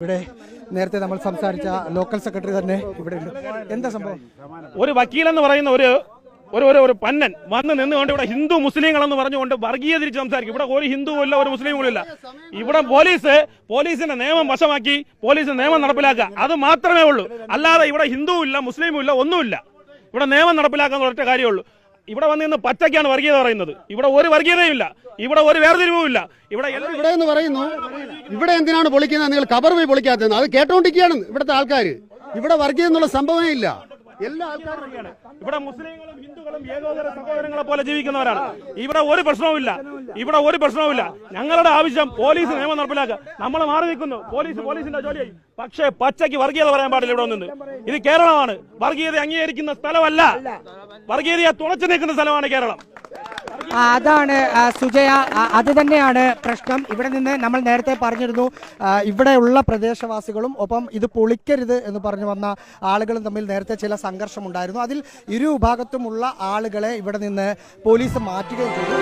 ഇവിടെ നേരത്തെ നമ്മൾ സംസാരിച്ച ലോക്കൽ സെക്രട്ടറി തന്നെ ഇവിടെ ഉണ്ട്. എന്താ സംഭവം? ഒരു വക്കീലെന്ന് പറയുന്ന ഒരു പന്നൻ വന്ന് നിന്നുകൊണ്ട് ഇവിടെ ഹിന്ദു മുസ്ലിങ്ങളെന്ന് പറഞ്ഞുകൊണ്ട് വർഗീയ തിരിച്ച് സംസാരിക്കും. ഇവിടെ ഒരു ഹിന്ദുവും ഇല്ല, ഒരു മുസ്ലിമും ഇല്ല. ഇവിടെ പോലീസിന്റെ നിയമം വശമാക്കി പോലീസ് നിയമം നടപ്പിലാക്കുക, അത് മാത്രമേ ഉള്ളൂ. അല്ലാതെ ഇവിടെ ഹിന്ദുവും ഇല്ല, മുസ്ലിമും ഇല്ല, ഒന്നുമില്ല. ഇവിടെ നിയമം നടപ്പിലാക്കാൻ ഒറ്റ കാര്യമുള്ളൂ. ഇവിടെ വന്ന് നിന്ന് പച്ചയ്ക്കാണ് വർഗീയത പറയുന്നത്. ഇവിടെ ഒരു വർഗീയതയും ഇല്ല, ഇവിടെ ഒരു വേർതിരിവും ഇല്ല. ഇവിടെ എന്ന് പറയുന്നു, ഇവിടെ എന്തിനാണ് പൊളിക്കുന്നത്? നിങ്ങൾ കബർ പോയി പൊളിക്കാത്തത് അത് കേട്ടോണ്ടിരിക്കുകയാണ് ഇവിടുത്തെ ആൾക്കാർ. ഇവിടെ വർഗീയ എന്നുള്ള സംഭവമേ ഇല്ല. എല്ലാ ആൾക്കാരും ഇവിടെ മുസ്ലിങ്ങളും ഹിന്ദുക്കളും ഏകോദര സഹോദരങ്ങളെ പോലെ ജീവിക്കുന്നവരാണ്. ഇവിടെ ഒരു പ്രശ്നവുമില്ല. ഞങ്ങളുടെ ആവശ്യം പോലീസ് നിയമം നടപ്പിലാക്കുക. നമ്മൾ മാറി നിൽക്കുന്നു, പോലീസിന്റെ ജോലിയായി. പക്ഷേ പച്ചയ്ക്ക് വർഗീയത പറയാൻ പാടില്ല. ഇവിടെ നിന്ന് ഇത് കേരളമാണ്. വർഗീയത അംഗീകരിക്കുന്ന സ്ഥലമല്ല, വർഗീയതയെ തുളച്ചു നിൽക്കുന്ന സ്ഥലമാണ് കേരളം. അതാണ് സുജയ, അത് തന്നെയാണ് പ്രശ്നം. ഇവിടെ നിന്ന് നമ്മൾ നേരത്തെ പറഞ്ഞിരുന്നു, ഇവിടെയുള്ള പ്രദേശവാസികളും ഒപ്പം ഇത് പൊളിക്കരുത് എന്ന് പറഞ്ഞു വന്ന ആളുകളും തമ്മിൽ നേരത്തെ ചില സംഘർഷമുണ്ടായിരുന്നു. അതിൽ ഇരു വിഭാഗത്തുമുള്ള ആളുകളെ ഇവിടെ നിന്ന് പോലീസ് മാറ്റുകയും ചെയ്തു.